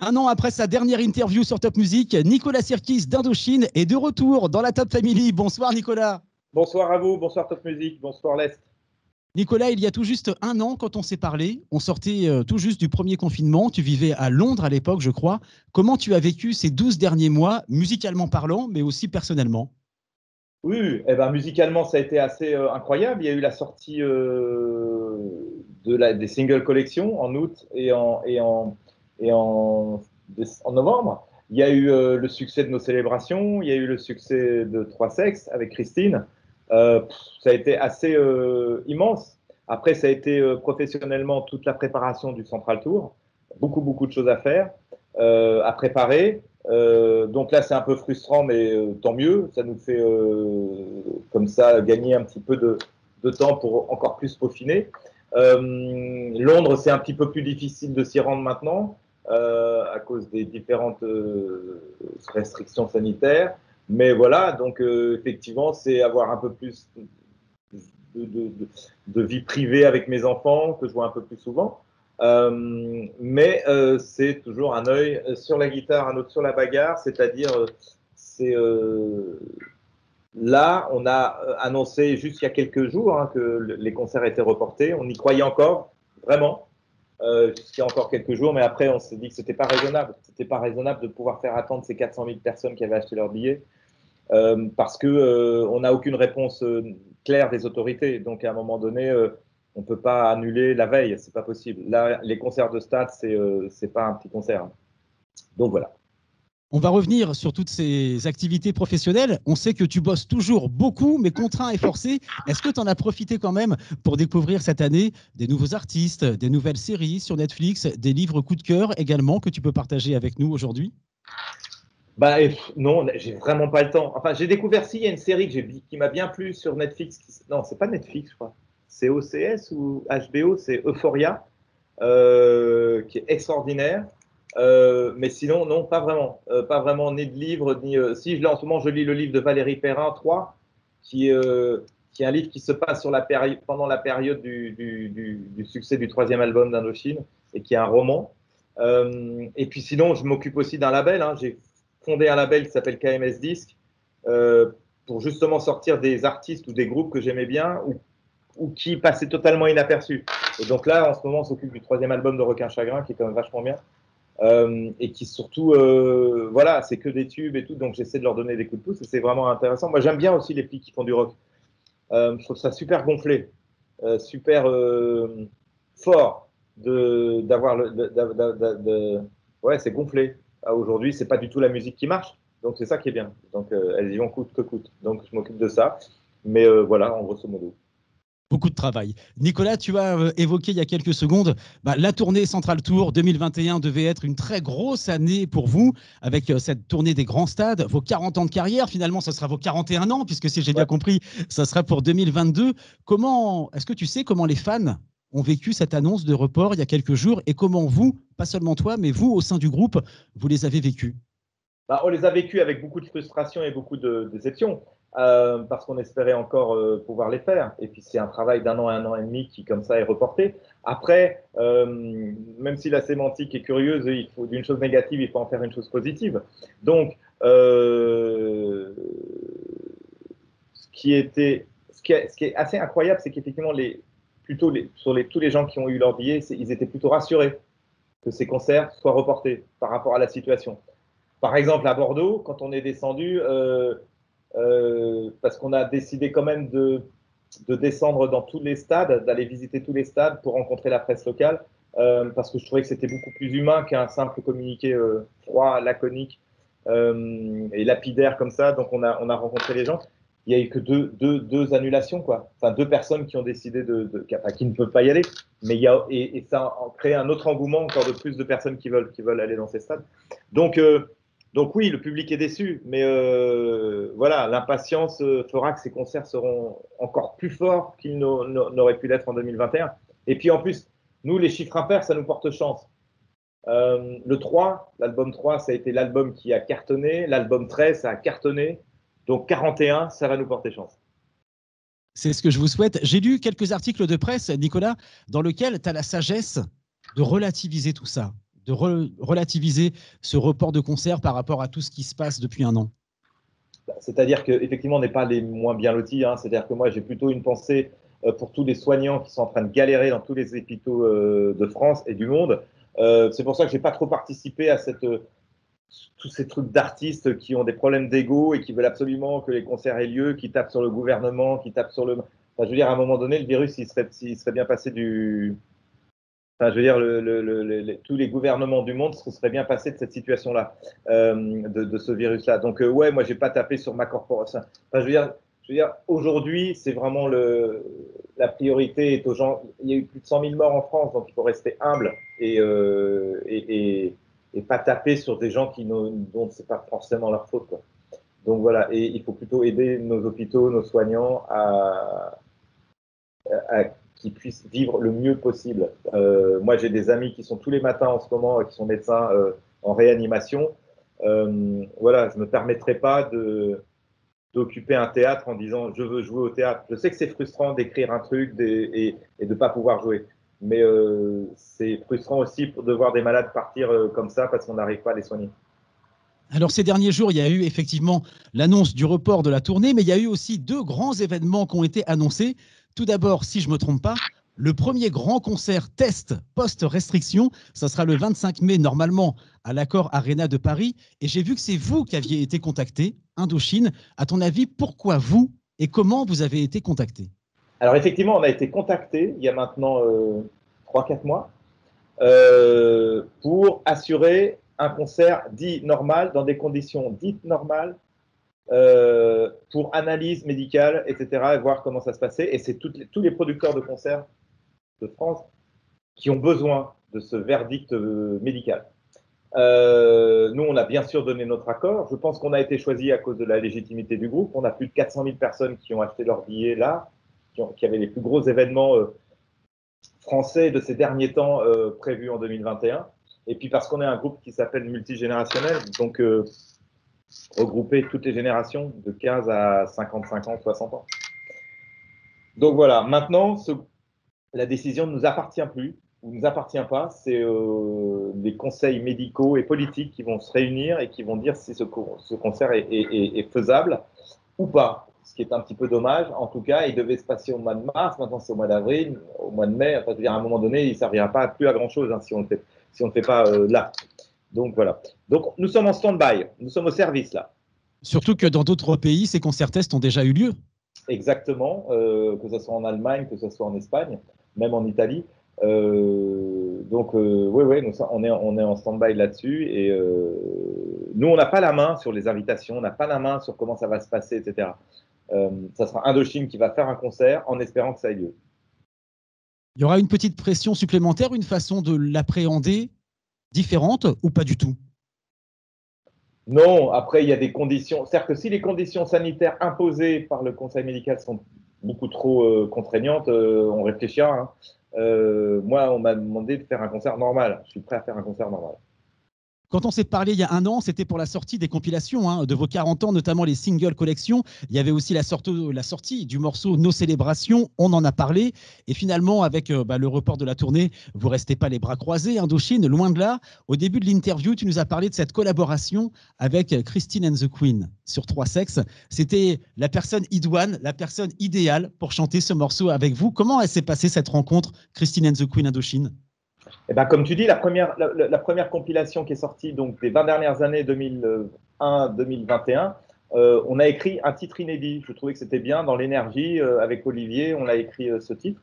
Un an après sa dernière interview sur Top Music, Nicolas Sirkis d'Indochine est de retour dans la Top Family. Bonsoir Nicolas. Bonsoir à vous, bonsoir Top Music, bonsoir l'Est. Nicolas, il y a tout juste un an quand on s'est parlé, on sortait tout juste du premier confinement, tu vivais à Londres à l'époque je crois. Comment tu as vécu ces 12 derniers mois, musicalement parlant, mais aussi personnellement? Oui, eh ben, musicalement ça a été assez incroyable. Il y a eu la sortie des single collections en août et en novembre. Il y a eu le succès de nos célébrations, il y a eu le succès de Trois Sexes avec Christine. Ça a été assez immense. Après, ça a été professionnellement toute la préparation du Central Tour. Beaucoup de choses à faire, à préparer. Donc là, c'est un peu frustrant, mais tant mieux. Ça nous fait comme ça gagner un petit peu de temps pour encore plus peaufiner. Londres, c'est un petit peu plus difficile de s'y rendre maintenant à cause des différentes restrictions sanitaires. Mais voilà, donc effectivement, c'est avoir un peu plus de vie privée avec mes enfants que je vois un peu plus souvent. Mais c'est toujours un œil sur la guitare, un autre sur la bagarre, c'est-à-dire c'est là, on a annoncé juste il y a quelques jours que les concerts étaient reportés. On y croyait encore, vraiment, jusqu'il y a encore quelques jours, mais après on s'est dit que c'était pas raisonnable. C'était pas raisonnable de pouvoir faire attendre ces 400 000 personnes qui avaient acheté leurs billets. Parce que on n'a aucune réponse claire des autorités. Donc à un moment donné, on ne peut pas annuler la veille, c'est pas possible. Là, les concerts de stade, c'est pas un petit concert. Donc voilà. On va revenir sur toutes ces activités professionnelles. On sait que tu bosses toujours beaucoup, mais contraint et forcé. Est-ce que tu en as profité quand même pour découvrir cette année des nouveaux artistes, des nouvelles séries sur Netflix, des livres coup de cœur également que tu peux partager avec nous aujourd'hui? Bah non, j'ai vraiment pas le temps. Enfin, j'ai découvert il y a une série qui m'a bien plu sur Netflix. Non, c'est pas Netflix, je crois. C'est OCS ou HBO, c'est Euphoria, qui est extraordinaire. Mais sinon, non, pas vraiment. Pas vraiment, ni de livre, ni. Si, en ce moment, je lis le livre de Valérie Perrin, 3, qui est un livre qui se passe sur pendant la période du succès du troisième album d'Indochine, et qui est un roman. Et puis sinon, je m'occupe aussi d'un label. J'ai fondé un label qui s'appelle KMS Disc, pour justement sortir des artistes ou des groupes que j'aimais bien ou qui passaient totalement inaperçus. Et donc là, en ce moment, on s'occupe du troisième album de Requin Chagrin, qui est quand même vachement bien. Et qui surtout, voilà, c'est que des tubes et tout, donc j'essaie de leur donner des coups de pouce et c'est vraiment intéressant. Moi, j'aime bien aussi les filles qui font du rock. Je trouve ça super gonflé, super fort d'avoir ouais, c'est gonflé. Aujourd'hui, c'est pas du tout la musique qui marche, donc c'est ça qui est bien. Donc elles y vont coûte que coûte. Donc je m'occupe de ça, mais voilà, en grosso modo. Beaucoup de travail. Nicolas, tu as évoqué il y a quelques secondes, la tournée Central Tour 2021 devait être une très grosse année pour vous, avec cette tournée des grands stades, vos 40 ans de carrière, finalement, ce sera vos 41 ans, puisque si j'ai bien compris, ça sera pour 2022. Est-ce que tu sais comment les fans ont vécu cette annonce de report il y a quelques jours et comment vous, pas seulement toi, mais vous, au sein du groupe, vous les avez vécus? On les a vécus avec beaucoup de frustration et beaucoup de déception, parce qu'on espérait encore pouvoir les faire. Et puis c'est un travail d'un an et demi qui, comme ça, est reporté. Après, même si la sémantique est curieuse, il faut d'une chose négative, il faut en faire une chose positive. Donc, ce qui est assez incroyable, c'est qu'effectivement, tous les gens qui ont eu leur billet, ils étaient plutôt rassurés que ces concerts soient reportés par rapport à la situation. Par exemple, à Bordeaux, quand on est descendu, parce qu'on a décidé quand même de descendre dans tous les stades, d'aller visiter tous les stades pour rencontrer la presse locale, parce que je trouvais que c'était beaucoup plus humain qu'un simple communiqué froid, laconique et lapidaire comme ça. Donc on a rencontré les gens. Il n'y a eu que deux annulations, quoi. Enfin, deux personnes qui ont décidé qui ne peuvent pas y aller. Mais et ça a créé un autre engouement, encore de plus de personnes qui veulent aller dans ces stades. Donc oui, le public est déçu, mais voilà, l'impatience fera que ces concerts seront encore plus forts qu'ils n'auraient pu l'être en 2021. Et puis en plus, nous, les chiffres impairs, ça nous porte chance. Le 3, l'album 3, ça a été l'album qui a cartonné, l'album 13, ça a cartonné, donc 41, ça va nous porter chance. C'est ce que je vous souhaite. J'ai lu quelques articles de presse, Nicolas, dans lesquels tu as la sagesse de relativiser tout ça, de relativiser ce report de concert par rapport à tout ce qui se passe depuis un an? C'est-à-dire qu'effectivement, on n'est pas les moins bien lotis. Hein. C'est-à-dire que moi, j'ai plutôt une pensée pour tous les soignants qui sont en train de galérer dans tous les hôpitaux de France et du monde. C'est pour ça que je n'ai pas trop participé à tous ces trucs d'artistes qui ont des problèmes d'ego et qui veulent absolument que les concerts aient lieu, qui tapent sur le gouvernement, qui tapent sur le… Enfin, je veux dire, à un moment donné, le virus, il serait bien passé du… Enfin, je veux dire, tous les gouvernements du monde se seraient bien passés de cette situation-là, de ce virus-là. Donc, ouais, moi, j'ai pas tapé sur ma corporation. Enfin, je veux dire aujourd'hui, c'est vraiment la priorité est aux gens. Il y a eu plus de 100 000 morts en France, donc il faut rester humble et pas taper sur des gens dont c'est pas forcément leur faute, quoi. Donc voilà, et il faut plutôt aider nos hôpitaux, nos soignants à qui puissent vivre le mieux possible. Moi, j'ai des amis qui sont tous les matins en ce moment, qui sont médecins en réanimation. Voilà, je ne me permettrai pas d'occuper un théâtre en disant je veux jouer au théâtre. Je sais que c'est frustrant d'écrire un truc et de ne pas pouvoir jouer. Mais c'est frustrant aussi de voir des malades partir comme ça parce qu'on n'arrive pas à les soigner. Alors ces derniers jours, il y a eu effectivement l'annonce du report de la tournée, mais il y a eu aussi deux grands événements qui ont été annoncés. Tout d'abord, si je ne me trompe pas, le premier grand concert test post-restriction, ça sera le 25 mai normalement à l'Accor Arena de Paris. Et j'ai vu que c'est vous qui aviez été contacté, Indochine. À ton avis, pourquoi vous et comment vous avez été contacté? Alors effectivement, on a été contacté il y a maintenant 3-4 mois pour assurer un concert dit normal, dans des conditions dites normales, pour analyse médicale, etc., et voir comment ça se passait. Et c'est tous les producteurs de concerts de France qui ont besoin de ce verdict médical. Nous, on a bien sûr donné notre accord. Je pense qu'on a été choisi à cause de la légitimité du groupe. On a plus de 400 000 personnes qui ont acheté leurs billets là, qui avaient les plus gros événements français de ces derniers temps prévus en 2021. Et puis parce qu'on est un groupe qui s'appelle multigénérationnel, donc regrouper toutes les générations de 15 à 55 ans, 60 ans. Donc voilà, maintenant, la décision ne nous appartient plus, ou ne nous appartient pas. C'est les conseils médicaux et politiques qui vont se réunir et qui vont dire si ce concert est faisable ou pas. Ce qui est un petit peu dommage. En tout cas, il devait se passer au mois de mars, maintenant c'est au mois d'avril, au mois de mai. Enfin, je veux dire, à un moment donné, il ne servira pas plus à grand-chose hein, si on ne fait pas là. Donc voilà. Donc nous sommes en stand-by, nous sommes au service là. Surtout que dans d'autres pays, ces concerts tests ont déjà eu lieu. Exactement, que ce soit en Allemagne, que ce soit en Espagne, même en Italie. Donc, oui, on est en stand-by là-dessus. Et nous, on n'a pas la main sur les invitations, on n'a pas la main sur comment ça va se passer, etc. Ça sera Indochine qui va faire un concert en espérant que ça ait lieu. Il y aura une petite pression supplémentaire, une façon de l'appréhender différente ou pas du tout? Non, après, il y a des conditions. C'est-à-dire que si les conditions sanitaires imposées par le conseil médical sont beaucoup trop contraignantes, on réfléchira. Hein. Moi, on m'a demandé de faire un concert normal. Je suis prêt à faire un concert normal. Quand on s'est parlé il y a un an, c'était pour la sortie des compilations hein, de vos 40 ans, notamment les single collections. Il y avait aussi la sortie du morceau Nos célébrations, on en a parlé. Et finalement, avec le report de la tournée, vous ne restez pas les bras croisés, Indochine, loin de là. Au début de l'interview, tu nous as parlé de cette collaboration avec Christine and the Queen sur Trois Sexes. C'était la personne idoine, la personne idéale pour chanter ce morceau avec vous. Comment s'est passée cette rencontre, Christine and the Queen, Indochine? Eh ben, comme tu dis, la première compilation qui est sortie donc, des 20 dernières années 2001-2021, on a écrit un titre inédit. Je trouvais que c'était bien dans l'énergie. Avec Olivier, on a écrit ce titre.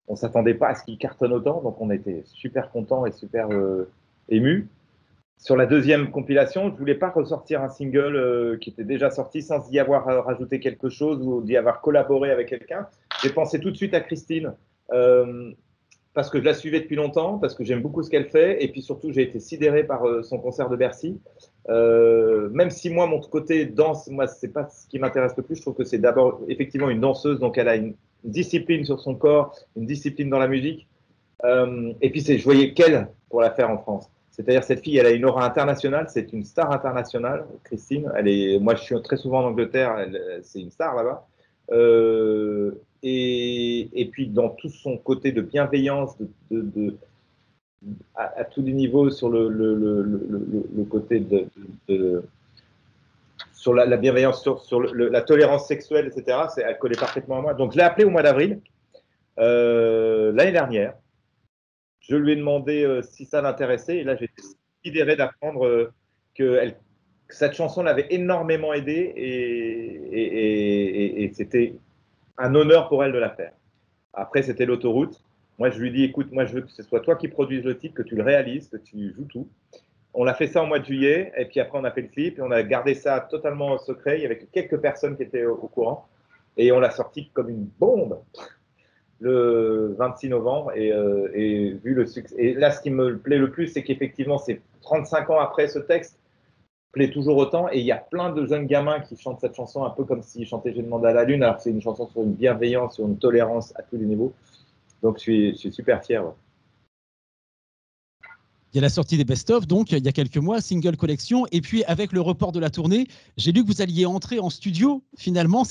On ne s'attendait pas à ce qu'il cartonne autant, donc on était super contents et super émus. Sur la deuxième compilation, je ne voulais pas ressortir un single qui était déjà sorti sans y avoir rajouté quelque chose ou d'y avoir collaboré avec quelqu'un. J'ai pensé tout de suite à Christine. Parce que je la suivais depuis longtemps, parce que j'aime beaucoup ce qu'elle fait, et puis surtout, j'ai été sidéré par son concert de Bercy. Même si moi, mon côté danse, moi, c'est pas ce qui m'intéresse le plus. Je trouve que c'est d'abord effectivement une danseuse, donc elle a une discipline sur son corps, une discipline dans la musique. Et puis, je voyais qu'elle pour la faire en France. C'est-à-dire, cette fille, elle a une aura internationale, c'est une star internationale, Christine. Moi, je suis très souvent en Angleterre, c'est une star là-bas. Et puis dans tout son côté de bienveillance, à tous les niveaux sur le côté sur la bienveillance, sur la tolérance sexuelle, etc. Elle collait parfaitement à moi. Donc je l'ai appelé au mois d'avril, l'année dernière. Je lui ai demandé si ça l'intéressait, et là j'ai été sidéré d'apprendre que cette chanson l'avait énormément aidée, et c'était un honneur pour elle de la faire. Après, c'était l'autoroute. Moi, je lui dis, écoute, moi, je veux que ce soit toi qui produises le titre, que tu le réalises, que tu joues tout. On a fait ça au mois de juillet, et puis après, on a fait le clip, et on a gardé ça totalement secret. Il y avait quelques personnes qui étaient au courant, et on l'a sorti comme une bombe le 26 novembre, et vu le succès. Et là, ce qui me plaît le plus, c'est qu'effectivement, c'est 35 ans après, ce texte plaît toujours autant, et il y a plein de jeunes gamins qui chantent cette chanson un peu comme s'ils chantaient J'ai demandé à la lune, alors que c'est une chanson sur une bienveillance, sur une tolérance à tous les niveaux. Donc je suis super fier. Ouais. Il y a la sortie des best-of, donc il y a quelques mois, single collection, et puis avec le report de la tournée, j'ai lu que vous alliez entrer en studio finalement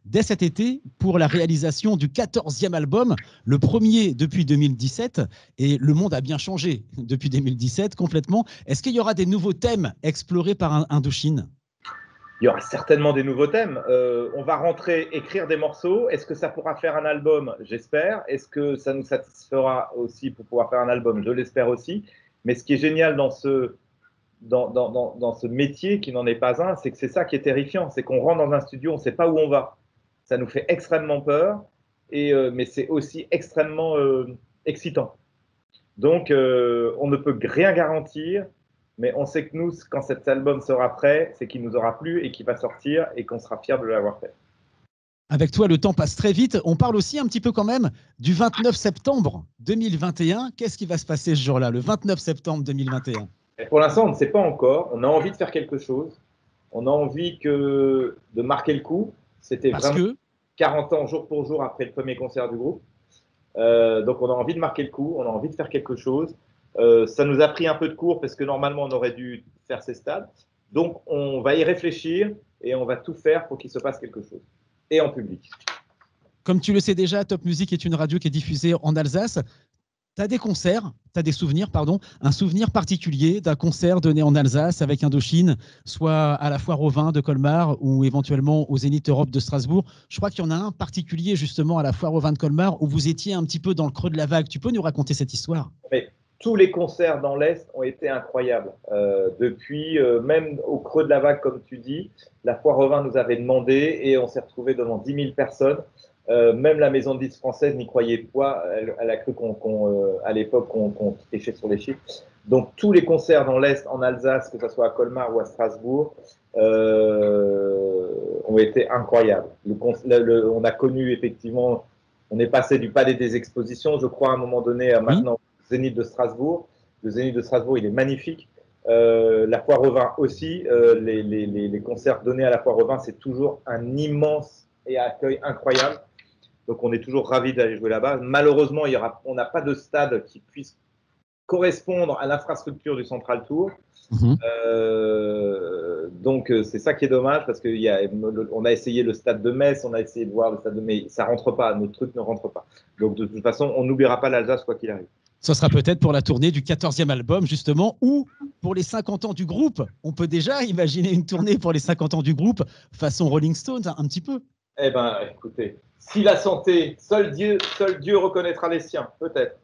dès cet été, pour la réalisation du 14e album, le premier depuis 2017, et le monde a bien changé depuis 2017 complètement. Est-ce qu'il y aura des nouveaux thèmes explorés par Indochine? Il y aura certainement des nouveaux thèmes. On va rentrer, écrire des morceaux. Est-ce que ça pourra faire un album? J'espère. Est-ce que ça nous satisfera aussi pour pouvoir faire un album? Je l'espère aussi. Mais ce qui est génial dans ce métier, qui n'en est pas un, c'est que c'est ça qui est terrifiant. C'est qu'on rentre dans un studio, on ne sait pas où on va. Ça nous fait extrêmement peur, mais c'est aussi extrêmement excitant. Donc, on ne peut rien garantir. Mais on sait que nous, quand cet album sera prêt, c'est qu'il nous aura plu et qu'il va sortir et qu'on sera fiers de l'avoir fait. Avec toi, le temps passe très vite. On parle aussi un petit peu quand même du 29 septembre 2021. Qu'est-ce qui va se passer ce jour-là, le 29 septembre 2021? Et pour l'instant, on ne sait pas encore. On a envie de faire quelque chose. On a envie de marquer le coup. C'était vraiment 40 ans jour pour jour après le premier concert du groupe. Donc on a envie de marquer le coup. On a envie de faire quelque chose. Ça nous a pris un peu de cours parce que normalement, on aurait dû faire ces stades. Donc on va y réfléchir et on va tout faire pour qu'il se passe quelque chose. Et en public. Comme tu le sais déjà, Top Music est une radio qui est diffusée en Alsace. Tu as des concerts, tu as des souvenirs, pardon, un souvenir particulier d'un concert donné en Alsace avec Indochine, soit à la Foire au Vin de Colmar ou éventuellement au Zénith Europe de Strasbourg. Je crois qu'il y en a un particulier justement à la Foire au Vin de Colmar où vous étiez un petit peu dans le creux de la vague. Tu peux nous raconter cette histoire? Mais tous les concerts dans l'Est ont été incroyables. Depuis, même au creux de la vague, comme tu dis, la Foire au Vin nous avait demandé et on s'est retrouvé devant 10 000 personnes. Même la maison de disques française n'y croyait pas. Elle a cru à l'époque qu'on trichait sur les chiffres. Donc tous les concerts dans l'Est, en Alsace, que ce soit à Colmar ou à Strasbourg, ont été incroyables. On a connu effectivement, on est passé du Palais des Expositions, je crois, à un moment donné, à maintenant Zénith de Strasbourg. Le Zénith de Strasbourg, il est magnifique. La Foire au Vin aussi. Les concerts donnés à la Foire au Vin, c'est toujours un immense accueil incroyable. Donc on est toujours ravis d'aller jouer là-bas. Malheureusement, on n'a pas de stade qui puisse correspondre à l'infrastructure du Central Tour. Donc c'est ça qui est dommage parce qu'on a essayé le stade de Metz, on a essayé de voir le stade de Metz, ça rentre pas, notre truc ne rentre pas. Donc de toute façon, on n'oubliera pas l'Alsace quoi qu'il arrive. Ce sera peut-être pour la tournée du 14e album, justement, ou pour les 50 ans du groupe. On peut déjà imaginer une tournée pour les 50 ans du groupe, façon Rolling Stones, un petit peu. Eh bien, écoutez, si la santé, seul Dieu reconnaîtra les siens, peut-être.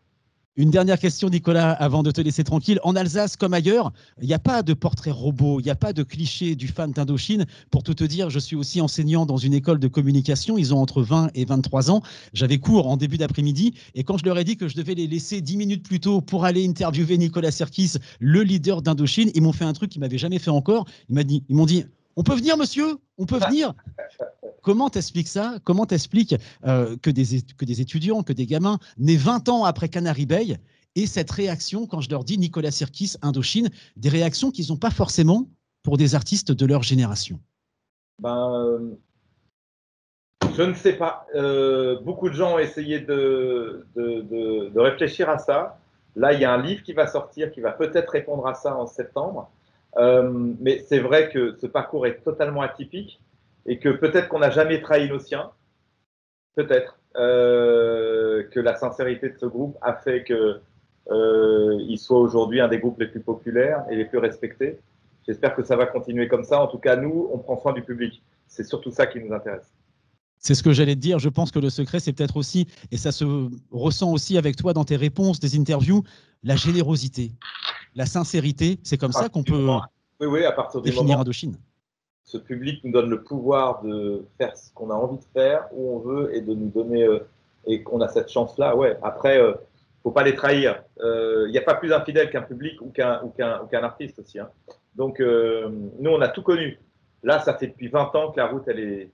Une dernière question, Nicolas, avant de te laisser tranquille. En Alsace, comme ailleurs, il n'y a pas de portrait robot, il n'y a pas de cliché du fan d'Indochine. Pour tout te dire, je suis aussi enseignant dans une école de communication. Ils ont entre 20 et 23 ans. J'avais cours en début d'après-midi. Et quand je leur ai dit que je devais les laisser 10 minutes plus tôt pour aller interviewer Nicolas Sirkis, le leader d'Indochine, ils m'ont fait un truc qu'ils ne m'avaient jamais fait encore. Ils m'ont dit « On peut venir, monsieur? On peut venir ?» Comment t'expliques ça? Comment t'expliques que des étudiants, que des gamins, nés 20 ans après Canary Bay, et cette réaction quand je leur dis Nicolas Sirkis, Indochine, des réactions qu'ils n'ont pas forcément pour des artistes de leur génération? Je ne sais pas. Beaucoup de gens ont essayé de réfléchir à ça. Là, il y a un livre qui va sortir qui va peut-être répondre à ça en septembre. Mais c'est vrai que ce parcours est totalement atypique et que peut-être qu'on n'a jamais trahi nos siens. Peut-être que la sincérité de ce groupe a fait que qu'il soit aujourd'hui un des groupes les plus populaires et les plus respectés. J'espère que ça va continuer comme ça. En tout cas, nous, on prend soin du public. C'est surtout ça qui nous intéresse. C'est ce que j'allais te dire. Je pense que le secret, c'est peut-être aussi, et ça se ressent aussi avec toi dans tes réponses, des interviews, la générosité, la sincérité. C'est comme ça qu'on peut oui, à partir du définir moment Indochine. Ce public nous donne le pouvoir de faire ce qu'on a envie de faire, où on veut, et de nous donner, et qu'on a cette chance-là. Ouais. Après, faut pas les trahir. Il n'y a pas plus infidèle qu'un public ou qu'un artiste aussi. Hein. Donc, nous, on a tout connu. Là, ça fait depuis 20 ans que la route, elle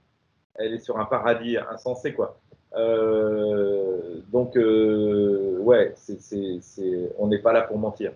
est sur un paradis insensé, quoi. Donc, ouais, on n'est pas là pour mentir.